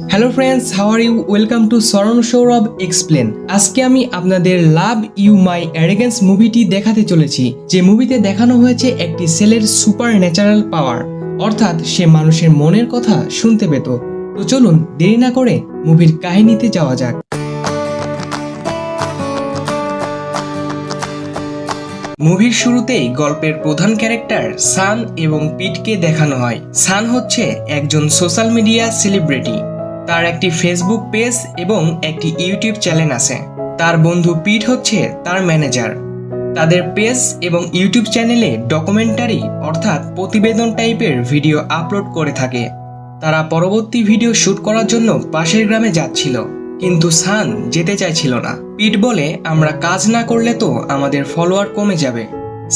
Hello friends, how are you? Welcome to Sharan Saurabh explain. আজকে আমি আপনাদের লাভ ইউ মাই অ্যারোগেন্স মুভিটি দেখাতে চলেছি, যে মুভিতে দেখানো হয়েছে একটি ছেলের সুপার ন্যাচারাল পাওয়ার, অর্থাৎ সে মানুষের মনের কথা শুনতে পেত। তো চলুন দেরি না করে মুভির কাহিনীতে যাওয়া যাক। মুভির শুরুতেই গল্পের প্রধান ক্যারেক্টার সান এবং পিটকে দেখানো হয়। সান হচ্ছে একজন সোশ্যাল মিডিয়া সেলিব্রিটি। তার একটি ফেসবুক পেজ এবং একটি ইউটিউব চ্যানেল আছে। তার বন্ধু পিট হচ্ছে তার ম্যানেজার। তাদের পেজ এবং ইউটিউব চ্যানেলে ডকুমেন্টারি অর্থাৎ প্রতিবেদন টাইপের ভিডিও আপলোড করে থাকে। তারা পরবর্তী ভিডিও শুট করার জন্য পাশের গ্রামে যাচ্ছিল, কিন্তু সান যেতে চাইছিল না। পিট বলে, আমরা কাজ না করলে তো আমাদের ফলোয়ার কমে যাবে।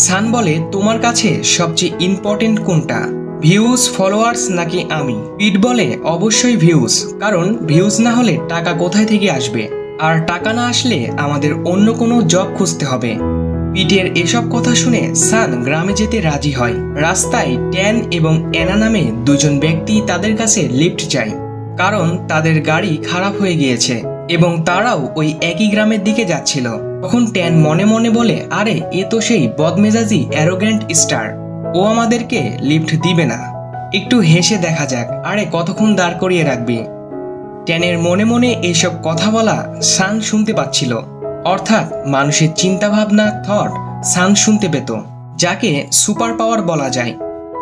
সান বলে, তোমার কাছে সবচেয়ে ইম্পর্টেন্ট কোনটা, ভিউজ, ফলোয়ার্স নাকি আমি? পিট বলে, অবশ্যই ভিউজ, কারণ ভিউজ না হলে টাকা কোথায় থেকে আসবে, আর টাকা না আসলে আমাদের অন্য কোনো জব খুঁজতে হবে। পিটের এসব কথা শুনে সান গ্রামে যেতে রাজি হয়। রাস্তায় ট্যান এবং অ্যানা নামে দুজন ব্যক্তি তাদের কাছে লিফট চায়, কারণ তাদের গাড়ি খারাপ হয়ে গিয়েছে এবং তারাও ওই একই গ্রামের দিকে যাচ্ছিল। তখন ট্যান মনে মনে বলে, আরে এ তো সেই বদমেজাজি অ্যারোগ্যান্ট স্টার, ও আমাদেরকে লিফট দিবে না, একটু হেসে দেখা যাক, আরে কতক্ষণ দাঁড় করিয়ে রাখবি। ট্যানের মনে মনে এইসব কথা বলা সান শুনতে পাচ্ছিল, অর্থাৎ মানুষের চিন্তাভাবনা, থট সান শুনতে পেত, যাকে সুপার পাওয়ার বলা যায়।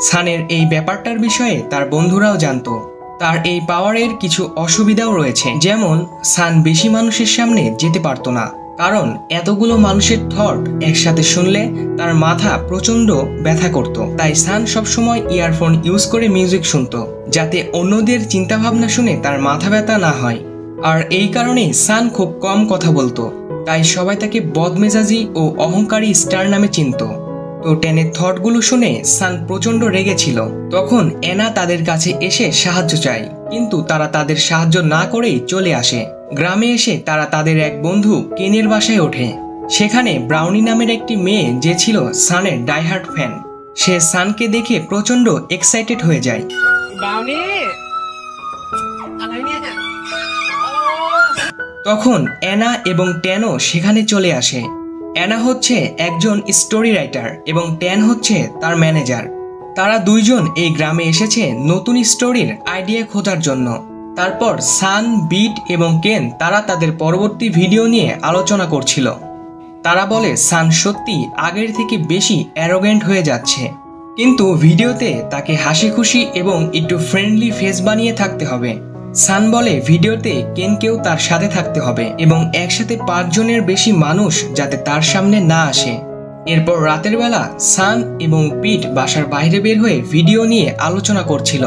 সানের এই ব্যাপারটার বিষয়ে তার বন্ধুরাও জানতো। তার এই পাওয়ারের কিছু অসুবিধাও রয়েছে, যেমন সান বেশি মানুষের সামনে যেতে পারত না, কারণ এতগুলো মানুষের থট একসাথে শুনলে তার মাথা প্রচন্ড ব্যথা করত। তাই সান সবসময় ইয়ারফোন ইউজ করে মিউজিক শুনত, যাতে অন্যদের চিন্তাভাবনা শুনে তার মাথা ব্যথা না হয়। আর এই কারণেই সান খুব কম কথা বলতো, তাই সবাই তাকে বদমেজাজি ও অহংকারী স্টার নামে চিনত। তো ট্যানের থটগুলো শুনে সান প্রচন্ড রেগেছিল। তখন অ্যানা তাদের কাছে এসে সাহায্য চায়, কিন্তু তারা তাদের সাহায্য না করেই চলে আসে। গ্রামে এসে তারা তাদের এক বন্ধু কেনের বাসায় ওঠে। সেখানে ব্রাউনি নামের একটি মেয়ে, যে ছিল সানের ডাইহার্ট ফ্যান, সে সানকে দেখে প্রচন্ড এক্সাইটেড হয়ে যায়। তখন অ্যানা এবং ট্যানও সেখানে চলে আসে। অ্যানা হচ্ছে একজন স্টোরি রাইটার এবং ট্যান হচ্ছে তার ম্যানেজার। তারা দুইজন এই গ্রামে এসেছে নতুন স্টোরির আইডিয়া খোঁজার জন্য। তারপর সান, বিট এবং কেন তারা তাদের পরবর্তী ভিডিও নিয়ে আলোচনা করছিল। তারা বলে সান সত্যি আগের থেকে বেশি অ্যারোগ্যান্ট হয়ে যাচ্ছে, কিন্তু ভিডিওতে তাকে হাসি খুশি এবং একটু ফ্রেন্ডলি ফেস বানিয়ে থাকতে হবে। সান বলে ভিডিওতে কেনকেও তার সাথে থাকতে হবে এবং একসাথে 5 জনের বেশি মানুষ যাতে তার সামনে না আসে। এরপর রাতের বেলা সান এবং পিট বাসার বাইরে বের হয়ে ভিডিও নিয়ে আলোচনা করছিল।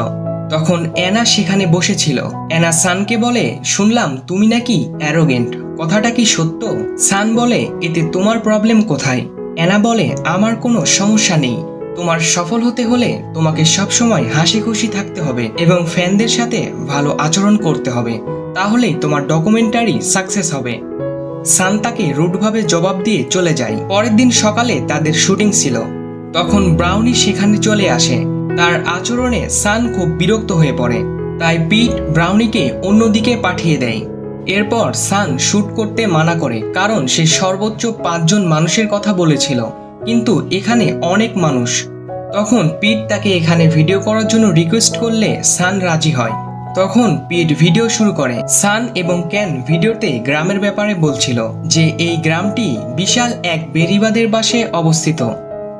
তখন অ্যানা সেখানে বসেছিল। অ্যানা সানকে বলে, শুনলাম তুমি নাকি অ্যারোগেন্ট, কথাটা কি সত্য? সান বলে, এতে তোমার প্রবলেম কোথায়? অ্যানা বলে, আমার কোনো সমস্যা নেই, তোমার সফল হতে হলে তোমাকে সবসময় হাসি খুশি থাকতে হবে এবং ফ্যানদের সাথে ভালো আচরণ করতে হবে, তাহলেই তোমার ডকুমেন্টারি সাকসেস হবে। সান তাকে রুডভাবে জবাব দিয়ে চলে যায়। পরের দিন সকালে তাদের শুটিং ছিল। তখন ব্রাউনি সেখানে চলে আসে। তার আচরণে সান খুব বিরক্ত হয়ে পড়ে, তাই পিট ব্রাউনিকে অন্যদিকে পাঠিয়ে দেয়। এরপর সান শুট করতে মানা করে, কারণ সে সর্বোচ্চ 5 জন মানুষের কথা বলেছিল, কিন্তু এখানে অনেক মানুষ। তখন পিট তাকে এখানে ভিডিও করার জন্য রিকোয়েস্ট করলে সান রাজি হয়। তখন পিট ভিডিও শুরু করে। সান এবং ক্যান ভিডিওতে গ্রামের ব্যাপারে বলছিল, যে এই গ্রামটি বিশাল এক বেড়িবাঁধের পাশে অবস্থিত।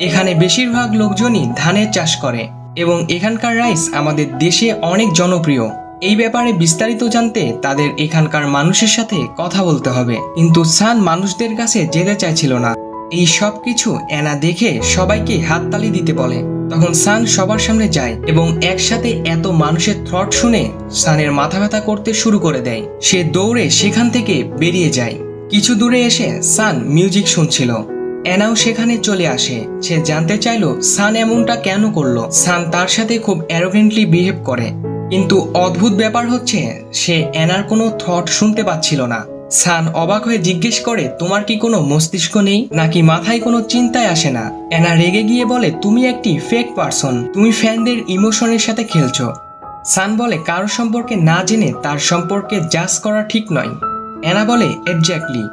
এখানে বেশিরভাগ লোকজনই ধানের চাষ করে এবং এখানকার রাইস আমাদের দেশে অনেক জনপ্রিয়। এই ব্যাপারে বিস্তারিত জানতে তাদের এখানকার মানুষের সাথে কথা বলতে হবে, কিন্তু সান মানুষদের কাছে যেতে চাইছিল না। এই সব কিছু অ্যানা দেখে সবাইকে হাততালি দিতে বলে। তখন সান সবার সামনে যায় এবং একসাথে এত মানুষের থ্রট শুনে সানের মাথা ব্যথা করতে শুরু করে দেয়। সে দৌড়ে সেখান থেকে বেরিয়ে যায়। কিছু দূরে এসে সান মিউজিক শুনছিল। অ্যানাও সেখানে চলে আসে। সে জানতে চাইলো সান এমনটা কেন করলো। সান তার সাথে খুব অ্যারোগেন্টলি বিহেভ করে, কিন্তু অদ্ভুত ব্যাপার হচ্ছে সে অ্যানার কোনো থট শুনতে পাচ্ছিল না। সান অবাক হয়ে জিজ্ঞেস করে, তোমার কি কোনো মস্তিষ্ক নেই নাকি মাথায় কোনো চিন্তায় আসে না? অ্যানা রেগে গিয়ে বলে, তুমি একটি ফেক পারসন, তুমি ফ্যানদের ইমোশনের সাথে খেলছো। সান বলে কারো সম্পর্কে না জেনে তার সম্পর্কে জাজ করা ঠিক নয়। অ্যানা বলে এক্স্যাক্টলি,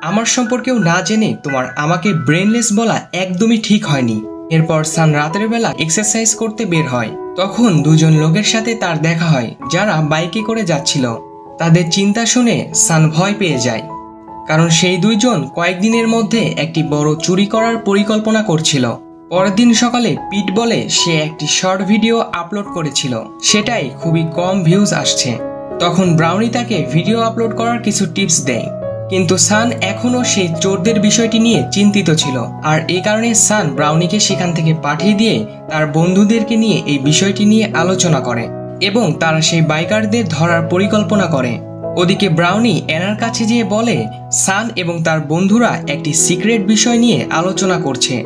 আমার সম্পর্কেও না জেনে তোমার আমাকে ব্রেনলেস বলা একদমই ঠিক হয়নি। এরপর সান রাতের বেলা এক্সারসাইজ করতে বের হয়। তখন দুজন লোকের সাথে তার দেখা হয় যারা বাইকে করে যাচ্ছিল। তাদের চিন্তা শুনে সান ভয় পেয়ে যায়, কারণ সেই দুইজন কয়েকদিনের মধ্যে একটি বড় চুরি করার পরিকল্পনা করছিল। পরের দিন সকালে পিট বলে সে একটি শর্ট ভিডিও আপলোড করেছিল, সেটাই খুবই কম ভিউজ আসছে। তখন ব্রাউনি তাকে ভিডিও আপলোড করার কিছু টিপস দেয়, কিন্তু সান এখনও সেই চোরদের বিষয়টি নিয়ে চিন্তিত ছিল। আর এই কারণে সান ব্রাউনিকে সেখান থেকে পাঠিয়ে দিয়ে তার বন্ধুদেরকে নিয়ে এই বিষয়টি নিয়ে আলোচনা করে এবং তারা সেই বাইকারদের ধরার পরিকল্পনা করে। ওদিকে ব্রাউনি অ্যানার কাছে যেয়ে বলে সান এবং তার বন্ধুরা একটি সিক্রেট বিষয় নিয়ে আলোচনা করছে।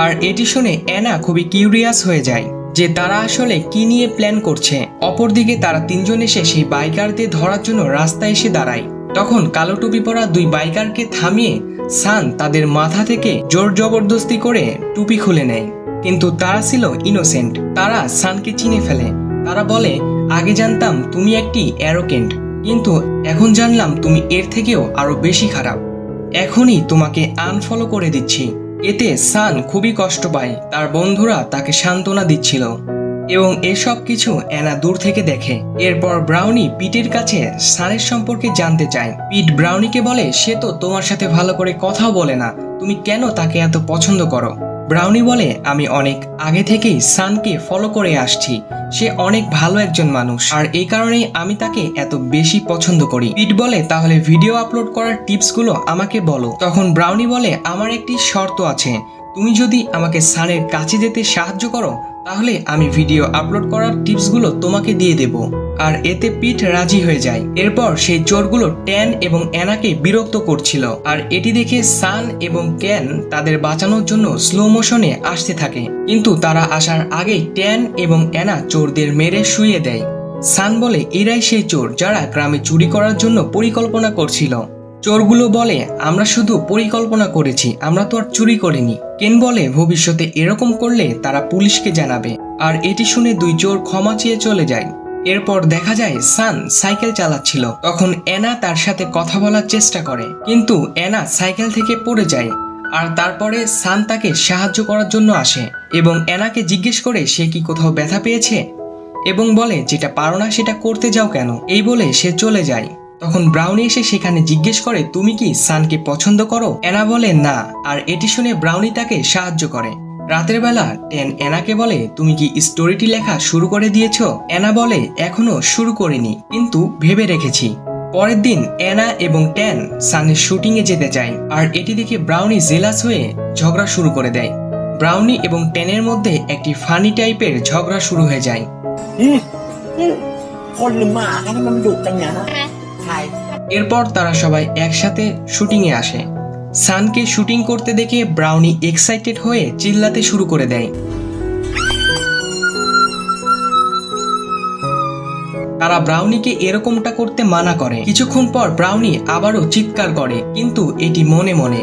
আর এটি শুনে অ্যানা খুবই কিউরিয়াস হয়ে যায় যে তারা আসলে কি নিয়ে প্ল্যান করছে। অপরদিকে তারা তিনজন এসে সেই বাইকারদের ধরার জন্য রাস্তায় এসে দাঁড়ায়। তখন কালো টুপি পরা দুই বাইকারকে থামিয়ে সান তাদের মাথা থেকে জোর জবরদস্তি করে টুপি খুলে নেয়, কিন্তু তারা ছিল ইনোসেন্ট। তারা সানকে চিনে ফেলে। তারা বলে আগে জানতাম তুমি একটি অ্যারোগেন্ট, কিন্তু এখন জানলাম তুমি এর থেকেও আরো বেশি খারাপ। এখনই তোমাকে আনফলো করে দিচ্ছি। এতে সান খুবই কষ্ট পায়। তার বন্ধুরা তাকে সান্ত্বনা দিচ্ছিল এবং এসব কিছু অ্যানা দূর থেকে দেখে। এরপর ব্রাউনি পিটের কাছে সানের সম্পর্কে জানতে চায়। পিট ব্রাউনিকে বলে সে তো তোমার সাথে ভালো করে কথাও বলে না, তুমি কেন তাকে এত পছন্দ করো? ব্রাউনি বলে আমি অনেক আগে থেকেই সানকে ফলো করে আসছি, সে অনেক ভালো একজন মানুষ, আর এই কারণেই আমি তাকে এত বেশি পছন্দ করি। পিট বলে তাহলে ভিডিও আপলোড করার টিপসগুলো আমাকে বলো। তখন ব্রাউনি বলে আমার একটি শর্ত আছে, তুমি যদি আমাকে সানের কাছে যেতে সাহায্য করো তাহলে আমি ভিডিও আপলোড করার টিপসগুলো তোমাকে দিয়ে দেব। আর এতে পিট রাজি হয়ে যায়। এরপর সেই চোরগুলো ট্যান এবং অ্যানাকে বিরক্ত করছিল, আর এটি দেখে সান এবং ক্যান তাদের বাঁচানোর জন্য স্লো মোশনে আসতে থাকে, কিন্তু তারা আসার আগেই ট্যান এবং অ্যানা চোরদের মেরে শুইয়ে দেয়। সান বলে এরাই সেই চোর যারা গ্রামে চুরি করার জন্য পরিকল্পনা করছিল। চোরগুলো বলে আমরা শুধু পরিকল্পনা করেছি, আমরা তো আর চুরি করিনি। কেন বলে ভবিষ্যতে এরকম করলে তারা পুলিশকে জানাবে। আর এটি শুনে দুই চোর ক্ষমা চেয়ে চলে যায়। এরপর দেখা যায় সান সাইকেল চালাচ্ছিল। তখন অ্যানা তার সাথে কথা বলার চেষ্টা করে, কিন্তু অ্যানা সাইকেল থেকে পড়ে যায়। আর তারপরে সান তাকে সাহায্য করার জন্য আসে এবং অ্যানাকে জিজ্ঞেস করে সে কি কোথাও ব্যথা পেয়েছে এবং বলে যেটা পারো না সেটা করতে যাও কেন। এই বলে সে চলে যায়। তখন ব্রাউনি এসে সেখানে জিজ্ঞেস করে তুমি কি সানকে পছন্দ করো? অ্যানা বলে না, আর এটি শুনে ব্রাউনি তাকে সাহায্য করে। রাতের বেলা ট্যান অ্যানাকে বলে তুমি কি স্টোরিটি লেখা শুরু করে দিয়েছো? অ্যানা বলে এখনো শুরু করিনি, কিন্তু ভেবে রেখেছি। পরের দিন অ্যানা এবং ট্যান সানের শুটিংয়ে যেতে চায়, আর এটি দেখে ব্রাউনি জেলাস হয়ে ঝগড়া শুরু করে দেয়। ব্রাউনি এবং ট্যানের মধ্যে একটি ফানি টাইপের ঝগড়া শুরু হয়ে যায়। এরপর তারা সবাই একসাথে শুটিংয়ে আসে। সানকে শুটিং করতে দেখে ব্রাউনি এক্সাইটেড হয়ে চিল্লাতে শুরু করে দেয়। তারা ব্রাউনিকে এরকমটা করতে মানা করে। কিছুক্ষণ পর ব্রাউনি আবারও চিৎকার করে, কিন্তু এটি মনে মনে।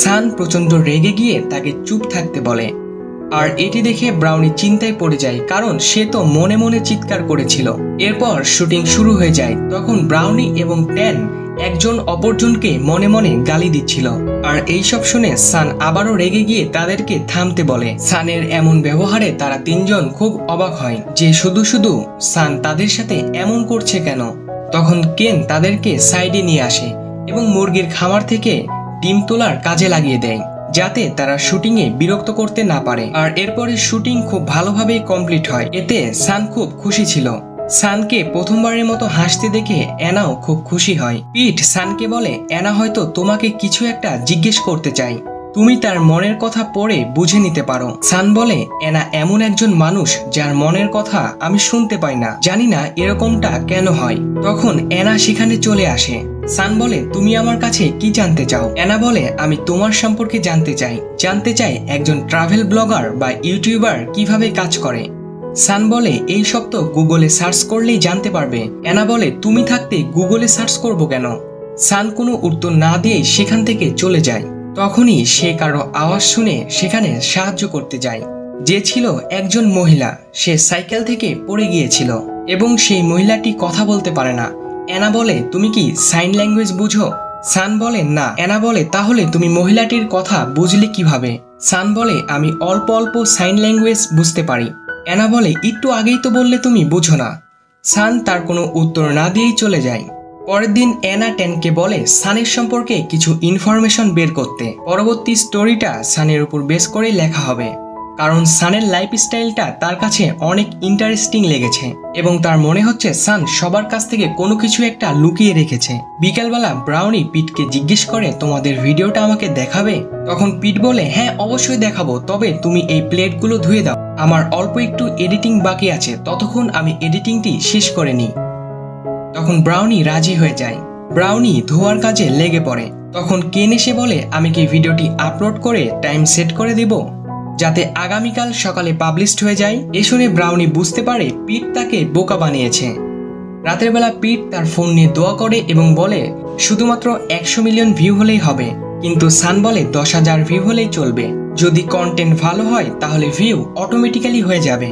সান প্রচন্ড রেগে গিয়ে তাকে চুপ থাকতে বলে, আর এটি দেখে ব্রাউনি চিন্তায় পড়ে যায়, কারণ সে তো মনে মনে চিৎকার করেছিল। এরপর শুটিং শুরু হয়ে যায়। তখন ব্রাউনি এবং ট্যান একজন অপরজনকে মনে মনে গালি দিচ্ছিল, আর এইসব শুনে সান আবারও রেগে গিয়ে তাদেরকে থামতে বলে। সানের এমন ব্যবহারে তারা তিনজন খুব অবাক হয় যে শুধু শুধু সান তাদের সাথে এমন করছে কেন। তখন কেন তাদেরকে সাইডে নিয়ে আসে এবং মুরগির খামার থেকে ডিম তোলার কাজে লাগিয়ে দেয়, যাতে তারা শুটিংয়ে বিরক্ত করতে না পারে। আর এরপরে শুটিং খুব ভালোভাবেই কমপ্লিট হয়। এতে সান খুব খুশি ছিল। সানকে প্রথমবারের মতো হাসতে দেখে অ্যানাও খুব খুশি হয়। পিট সানকে বলে অ্যানা হয়তো তোমাকে কিছু একটা জিজ্ঞেস করতে চাই, তুমি তার মনের কথা পড়ে বুঝে নিতে পারো। সান বলে অ্যানা এমন একজন মানুষ যার মনের কথা আমি শুনতে পাই না, জানি না এরকমটা কেন হয়। তখন অ্যানা সেখানে চলে আসে। সান বলে তুমি আমার কাছে কি জানতে চাও? অ্যানা বলে আমি তোমার সম্পর্কে জানতে চাই একজন ট্রাভেল ব্লগার বা ইউটিউবার কিভাবে কাজ করে। সান বলে এই সব তো গুগলে সার্চ করলেই জানতে পারবে। অ্যানা বলে তুমি থাকতে গুগলে সার্চ করব কেন? সান কোনো উত্তর না দিয়ে সেখান থেকে চলে যায়। তখনই সে কারো আওয়াজ শুনে সেখানে সাহায্য করতে যায়। যে ছিল একজন মহিলা। সে সাইকেল থেকে পড়ে গিয়েছিল এবং সেই মহিলাটি কথা বলতে পারে না। অ্যানা বলে, তুমি কি সাইন ল্যাঙ্গুয়েজ বুঝো? সান বলে, না। অ্যানা বলে, তাহলে তুমি মহিলাটির কথা বুঝলে কিভাবে? সান বলে, আমি অল্প অল্প সাইন ল্যাঙ্গুয়েজ বুঝতে পারি। অ্যানা বলে, একটু আগেই তো বললে তুমি বুঝো না। সান তার কোনো উত্তর না দিয়েই চলে যায়। পরের দিন অ্যানা ট্যানকে বলে সানের সম্পর্কে কিছু ইনফরমেশন বের করতে। পরবর্তী স্টোরিটা সানের উপর বেস করেই লেখা হবে, কারণ সানের লাইফস্টাইলটা তার কাছে অনেক ইন্টারেস্টিং লেগেছে এবং তার মনে হচ্ছে সান সবার কাছ থেকে কোনো কিছু একটা লুকিয়ে রেখেছে। বিকালবেলা ব্রাউনি পিটকে জিজ্ঞেস করে, তোমাদের ভিডিওটা আমাকে দেখাবে? তখন পিট বলে, হ্যাঁ অবশ্যই দেখাবো, তবে তুমি এই প্লেটগুলো ধুয়ে দাও, আমার অল্প একটু এডিটিং বাকি আছে, ততক্ষণ আমি এডিটিংটি শেষ করে নিই। তখন ব্রাউনি রাজি হয়ে যায়। ব্রাউনি ধোয়ার কাজে লেগে পড়ে। তখন কেন এসে বলে, আমি কি ভিডিওটি আপলোড করে টাইম সেট করে দিব, যাতে আগামীকাল সকালে পাবলিশড হয়ে যায়? এ শুনে ব্রাউনি বুঝতে পারে পিট তাকে বোকা বানিয়েছে। রাতের বেলা পিট তার ফোন নিয়ে দোয়া করে এবং বলে, শুধুমাত্র 100 মিলিয়ন ভিউ হলেই হবে। কিন্তু সান বলে 10,000 ভিউ হলেই চলবে। যদি কন্টেন্ট ভালো হয় তাহলে ভিউ অটোমেটিক্যালি হয়ে যাবে।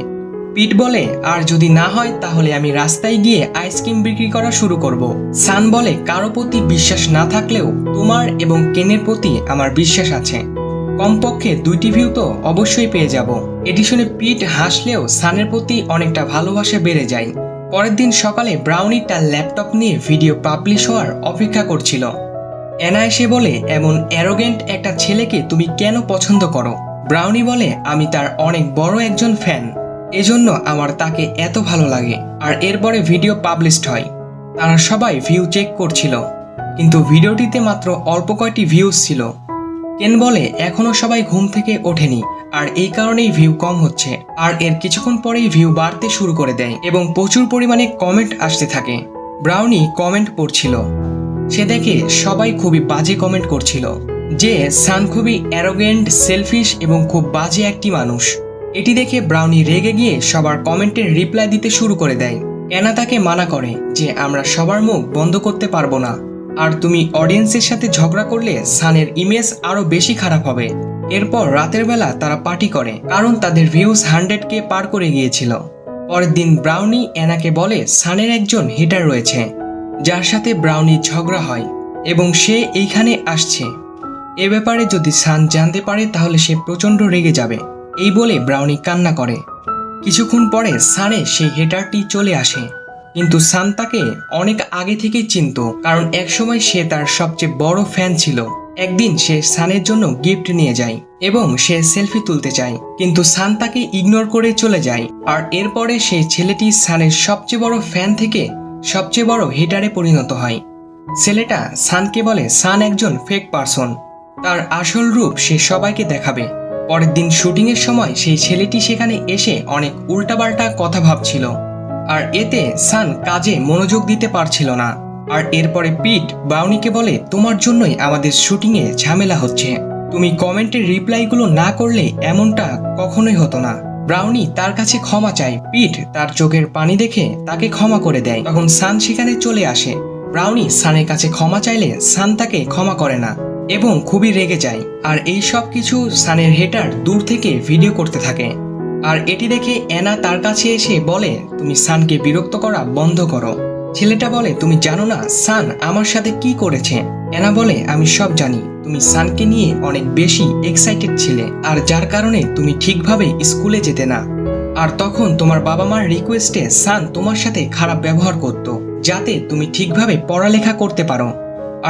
পিট বলে, আর যদি না হয় তাহলে আমি রাস্তায় গিয়ে আইসক্রিম বিক্রি করা শুরু করব। সান বলে, কারো প্রতি বিশ্বাস না থাকলেও তোমার এবং কেনের প্রতি আমার বিশ্বাস আছে, কমপক্ষে 2টি ভিউ তো অবশ্যই পেয়ে যাব। এটি শুনে পিট হাসলেও সানের প্রতি অনেকটা ভালোবাসা বেড়ে যায়। পরের দিন সকালে ব্রাউনি তার ল্যাপটপ নিয়ে ভিডিও পাবলিশ হওয়ার অপেক্ষা করছিল। অ্যানা এসে বলে, এমন অ্যারোগেন্ট একটা ছেলেকে তুমি কেন পছন্দ করো? ব্রাউনি বলে, আমি তার অনেক বড় একজন ফ্যান, এজন্য আমার তাকে এত ভালো লাগে। আর এরপরে ভিডিও পাবলিশড হয়। তারা সবাই ভিউ চেক করছিল, কিন্তু ভিডিওটিতে মাত্র অল্প কয়টি ভিউজ ছিল। কেন বলে, এখনো সবাই ঘুম থেকে ওঠেনি, আর এই কারণেই ভিউ কম হচ্ছে। আর এর কিছুক্ষণ পরেই ভিউ বাড়তে শুরু করে দেয় এবং প্রচুর পরিমাণে কমেন্ট আসতে থাকে। ব্রাউনি কমেন্ট পড়ছিল। সে দেখে সবাই খুবই বাজে কমেন্ট করছিল যে সান খুবই অ্যারোগেন্ট, সেলফিশ এবং খুব বাজে একটি মানুষ। এটি দেখে ব্রাউনি রেগে গিয়ে সবার কমেন্টের রিপ্লাই দিতে শুরু করে দেয়। অ্যানা তাকে মানা করে যে আমরা সবার মুখ বন্ধ করতে পারবো না, আর তুমি অডিয়েন্সের সাথে ঝগড়া করলে সানের ইমেজ আরো বেশি খারাপ হবে। এরপর রাতের বেলা তারা পার্টি করে, কারণ তাদের ভিউজ 100K পার করে গিয়েছিল। পরের দিন ব্রাউনি অ্যানাকে বলে সানের একজন হেটার রয়েছে, যার সাথে ব্রাউনির ঝগড়া হয় এবং সে এইখানে আসছে। এ ব্যাপারে যদি সান জানতে পারে তাহলে সে প্রচণ্ড রেগে যাবে। এই বলে ব্রাউনি কান্না করে। কিছুক্ষণ পরে সানে সেই হেটারটি চলে আসে, কিন্তু সান তাকে অনেক আগে থেকেই চিনত, কারণ একসময় সে তার সবচেয়ে বড় ফ্যান ছিল। একদিন সে সানের জন্য গিফট নিয়ে যায় এবং সে সেলফি তুলতে চায়, কিন্তু সান তাকে ইগনোর করে চলে যায়। আর এরপরে সেই ছেলেটি সানের সবচেয়ে বড় ফ্যান থেকে সবচেয়ে বড় হেটারে পরিণত হয়। ছেলেটা সানকে বলে সান একজন ফেক পারসন, তার আসল রূপ সে সবাইকে দেখাবে। পরের দিন শুটিংয়ের সময় সেই ছেলেটি সেখানে এসে অনেক উল্টাপাল্টা কথা ভাবছিল, আর এতে সান কাজে মনোযোগ দিতে পারছিল না। আর এরপরে পিট ব্রাউনিকে বলে, তোমার জন্যই আমাদের শুটিংয়ে ঝামেলা হচ্ছে, তুমি কমেন্টের রিপ্লাইগুলো না করলে এমনটা কখনোই হতো না। ব্রাউনি তার কাছে ক্ষমা চায়। পিট তার চোখের পানি দেখে তাকে ক্ষমা করে দেয়। তখন সান সেখানে চলে আসে। ব্রাউনি সানের কাছে ক্ষমা চাইলে সান তাকে ক্ষমা করে না এবং খুবই রেগে যায়। আর এই সব কিছু সানের হেটার দূর থেকে ভিডিও করতে থাকে। আর এটি দেখে অ্যানা তার কাছে এসে বলে, তুমি সানকে বিরক্ত করা বন্ধ করো। ছেলেটা বলে, তুমি জানো না সান আমার সাথে কি করেছে? অ্যানা বলে, আমি সব জানি, তুমি সানকে নিয়ে অনেক বেশি এক্সাইটেড ছিলে, আর যার কারণে তুমি ঠিকভাবে স্কুলে যেতে না। আর তখন তোমার বাবা মার রিকোয়েস্টে সান তোমার সাথে খারাপ ব্যবহার করত, যাতে তুমি ঠিকভাবে পড়ালেখা করতে পারো।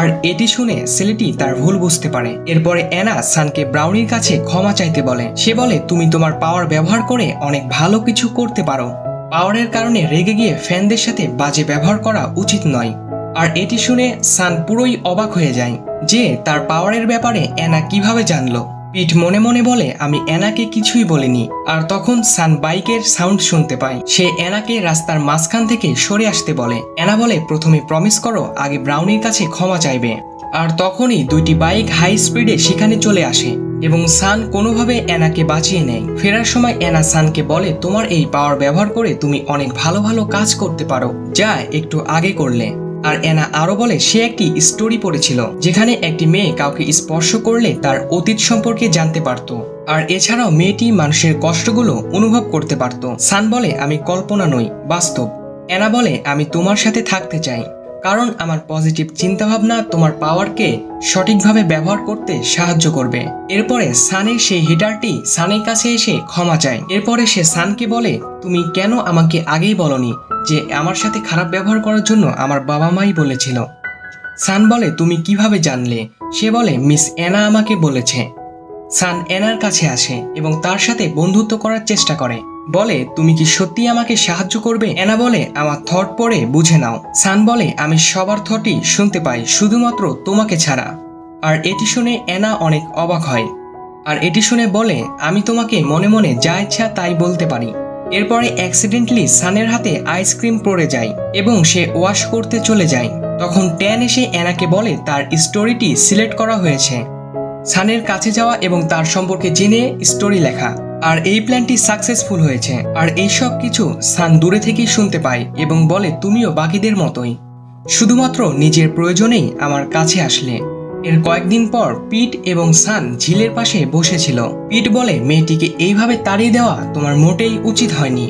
আর এটি শুনে ছেলেটি তার ভুল বুঝতে পারে। এরপরে অ্যানা সানকে ব্রাউনির কাছে ক্ষমা চাইতে বলে। সে বলে, তুমি তোমার পাওয়ার ব্যবহার করে অনেক ভালো কিছু করতে পারো, পাওয়ারের কারণে রেগে গিয়ে ফ্যানদের সাথে বাজে ব্যবহার করা উচিত নয়। আর এটি শুনে সান পুরোই অবাক হয়ে যায় যে তার পাওয়ারের ব্যাপারে অ্যানা কিভাবে জানলো। পিট মনে মনে বলে, আমি অ্যানাকে কিছুই বলিনি। আর তখন সান বাইকের সাউন্ড শুনতে পায়। সে অ্যানাকে রাস্তার মাঝখান থেকে সরে আসতে বলে। অ্যানা বলে, প্রথমে প্রমিস করো আগে ব্রাউনির কাছে ক্ষমা চাইবে। আর তখনই দুইটি বাইক হাই স্পিডে সেখানে চলে আসে এবং সান কোনোভাবে অ্যানাকে বাঁচিয়ে নেয়। ফেরার সময় অ্যানা সানকে বলে, তোমার এই পাওয়ার ব্যবহার করে তুমি অনেক ভালো ভালো কাজ করতে পারো, যা একটু আগে করলে। আর অ্যানা আরো বলে সে একটি স্টোরি পড়েছিল যেখানে একটি মেয়ে কাউকে স্পর্শ করলে তার অতীত সম্পর্কে জানতে পারত, আর এছাড়াও মেয়েটি মানুষের কষ্টগুলো অনুভব করতে পারত। সান বলে আমি কল্পনা নই, বাস্তব। অ্যানা বলে আমি তোমার সাথে থাকতে চাই, কারণ আমার পজিটিভ চিন্তাভাবনা তোমার পাওয়ারকে সঠিকভাবে ব্যবহার করতে সাহায্য করবে। এরপরে সানের সেই হিটারটি সানের কাছে এসে ক্ষমা চায়। এরপরে সে সানকে বলে তুমি কেন আমাকে আগেই বলনি যে আমার সাথে খারাপ ব্যবহার করার জন্য আমার বাবা মাই বলেছিল। সান বলে তুমি কিভাবে জানলে? সে বলে মিস অ্যানা আমাকে বলেছে। সান অ্যানার কাছে আসে এবং তার সাথে বন্ধুত্ব করার চেষ্টা করে, বলে তুমি কি সত্যি আমাকে সাহায্য করবে? অ্যানা বলে আমার থট পড়ে বুঝে নাও। সান বলে আমি সবার থটই শুনতে পাই, শুধুমাত্র তোমাকে ছাড়া। আর এটি শুনে অ্যানা অনেক অবাক হয়, আর এটি শুনে বলে আমি তোমাকে মনে মনে যা ইচ্ছা তাই বলতে পারি। এরপরে অ্যাক্সিডেন্টলি সানের হাতে আইসক্রিম পড়ে যায় এবং সে ওয়াশ করতে চলে যায়। তখন ট্যান এসে অ্যানাকে বলে তার স্টোরিটি সিলেক্ট করা হয়েছে। সানের কাছে যাওয়া এবং তার সম্পর্কে জেনে স্টোরি লেখা, আর এই প্ল্যানটি সাকসেসফুল হয়েছে। আর এই সব কিছু সান দূরে থেকেই শুনতে পায় এবং বলে তুমিও বাকিদের মতোই, শুধুমাত্র নিজের প্রয়োজনেই আমার কাছে আসলে। এর কয়েকদিন পর পিট এবং সান ঝিলের পাশে বসেছিল। পিট বলে মেয়েটিকে এইভাবে তাড়িয়ে দেওয়া তোমার মোটেই উচিত হয়নি।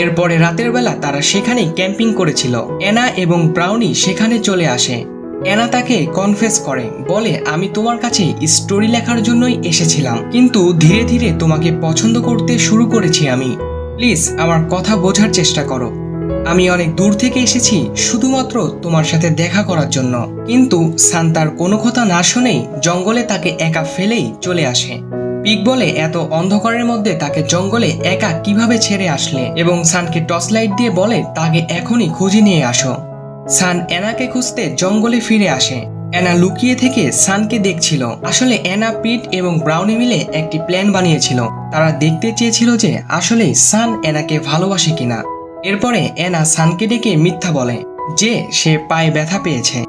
এরপরে রাতের বেলা তারা সেখানেই ক্যাম্পিং করেছিল। অ্যানা এবং ব্রাউনি সেখানে চলে আসে। অ্যানা তাকে কনফেস করে, বলে আমি তোমার কাছে স্টোরি লেখার জন্যই এসেছিলাম, কিন্তু ধীরে ধীরে তোমাকে পছন্দ করতে শুরু করেছি আমি। প্লিজ আমার কথা বোঝার চেষ্টা করো। আমি অনেক দূর থেকে এসেছি শুধুমাত্র তোমার সাথে দেখা করার জন্য। কিন্তু সান তার কোনো কথা না শুনেই জঙ্গলে তাকে একা ফেলেই চলে আসে। পিক বলে এত অন্ধকারের মধ্যে তাকে জঙ্গলে একা কিভাবে ছেড়ে আসলে, এবং সানকে টর্চ লাইট দিয়ে বলে তাকে এখনই খুঁজে নিয়ে আসো। সান অ্যানাকে খুঁজতে জঙ্গলে ফিরে আসে। অ্যানা লুকিয়ে থেকে সানকে দেখছিল। আসলে অ্যানা, পিট এবং ব্রাউনি মিলে একটি প্ল্যান বানিয়েছিল। তারা দেখতে চেয়েছিল যে আসলে সান অ্যানাকে ভালোবাসে কিনা। এরপরে অ্যানা সানকে ডেকে মিথ্যা বলে যে সে পায়ে ব্যথা পেয়েছে।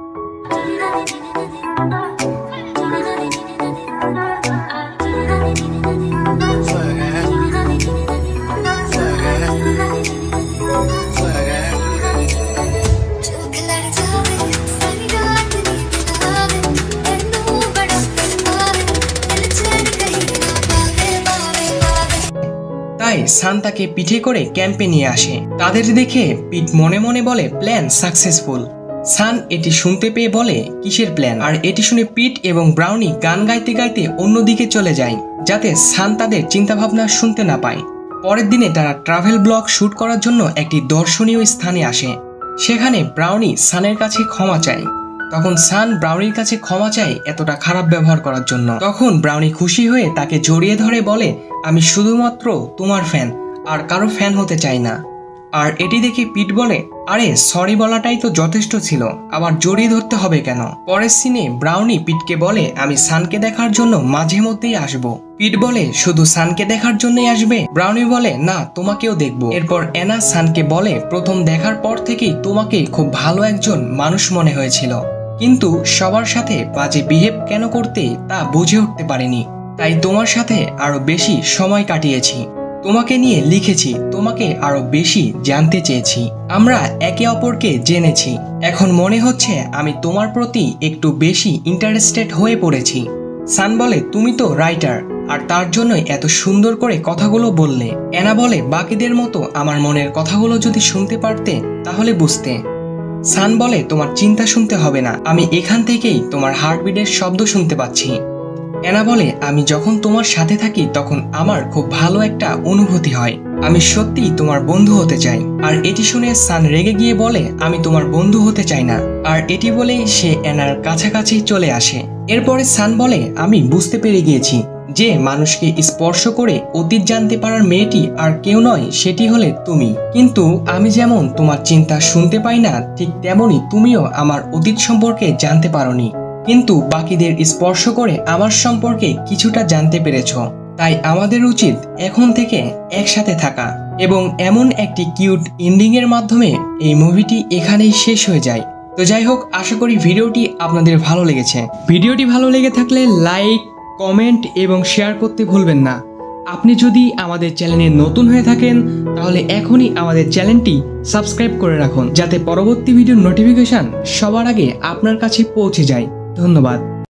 তাই সান তাকে পিঠে করে ক্যাম্পে নিয়ে আসে। তাদের দেখে পিট মনে মনে বলে প্ল্যান সাকসেসফুল। সান এটি শুনতে পেয়ে বলে কিসের প্ল্যান? আর এটি শুনে পিট এবং ব্রাউনি গান গাইতে গাইতে অন্যদিকে চলে যায়, যাতে সান তাদের চিন্তাভাবনা শুনতে না পায়। পরের দিনে তারা ট্রাভেল ব্লগ শুট করার জন্য একটি দর্শনীয় স্থানে আসে। সেখানে ব্রাউনি সানের কাছে ক্ষমা চায়। তখন সান ব্রাউনির কাছে ক্ষমা চায় এতটা খারাপ ব্যবহার করার জন্য। তখন ব্রাউনি খুশি হয়ে তাকে জড়িয়ে ধরে বলে আমি শুধুমাত্র তোমার ফ্যান, আর কারো ফ্যান হতে চাই না। আর এটি দেখে পিট বলে আরে সরি বলাটাই তো যথেষ্ট ছিল, আবার জড়িয়ে ধরতে হবে কেন? পরের সিনে ব্রাউনি পিটকে বলে আমি সানকে দেখার জন্য মাঝে মধ্যেই আসবো। পিট বলে শুধু সানকে দেখার জন্যই আসবে? ব্রাউনি বলে না, তোমাকেও দেখবো। এরপর অ্যানা সানকে বলে প্রথম দেখার পর থেকেই তোমাকে খুব ভালো একজন মানুষ মনে হয়েছিল, কিন্তু সবার সাথে বাজে বিহেভ কেন করতে তা বুঝে উঠতে পারিনি। তাই তোমার সাথে আরো বেশি সময় কাটিয়েছি, তোমাকে নিয়ে লিখেছি, তোমাকে আরো বেশি জানতে চেয়েছি। আমরা একে অপরকে জেনেছি। এখন মনে হচ্ছে আমি তোমার প্রতি একটু বেশি ইন্টারেস্টেড হয়ে পড়েছি। সান বলে তুমি তো রাইটার, আর তার জন্যই এত সুন্দর করে কথাগুলো বললে। অ্যানা বলে বাকিদের মতো আমার মনের কথাগুলো যদি শুনতে পারতে তাহলে বুঝতে। সান বলে তোমার চিন্তা শুনতে হবে না, আমি এখান থেকেই তোমার হার্টবিটের শব্দ শুনতে পাচ্ছি। অ্যানা বলে আমি যখন তোমার সাথে থাকি তখন আমার খুব ভালো একটা অনুভূতি হয়, আমি সত্যিই তোমার বন্ধু হতে চাই। আর এটি শুনে সান রেগে গিয়ে বলে আমি তোমার বন্ধু হতে চাই না। আর এটি বলেই সে অ্যানার কাছাকাছি চলে আসে। এরপরে সান বলে আমি বুঝতে পেরে গিয়েছি যে মানুষকে স্পর্শ করে অতীত জানতে পারার মেয়েটি আর কেউ নয়, সেটি হলে তুমি। কিন্তু আমি যেমন তোমার চিন্তা শুনতে পাই না, ঠিক তেমনি তুমিও আমার অতীত সম্পর্কে জানতে পারোনি, কিন্তু বাকিদের স্পর্শ করে আমার সম্পর্কে কিছুটা জানতে পেরেছ। তাই আমাদের উচিত এখন থেকে একসাথে থাকা। এবং এমন একটি কিউট এন্ডিং এর মাধ্যমে এই মুভিটি এখানেই শেষ হয়ে যায়। তো যাই হোক, আশা করি ভিডিওটি আপনাদের ভালো লেগেছে। ভিডিওটি ভালো লেগে থাকলে লাইক, কমেন্ট এবং শেয়ার করতে ভুলবেন না। আপনি যদি আমাদের চ্যানেলে নতুন হয়ে থাকেন তাহলে এখনই আমাদের চ্যানেলটি সাবস্ক্রাইব করে রাখুন, যাতে পরবর্তী ভিডিওর নোটিফিকেশন সবার আগে আপনার কাছে পৌঁছে যায়। ধন্যবাদ।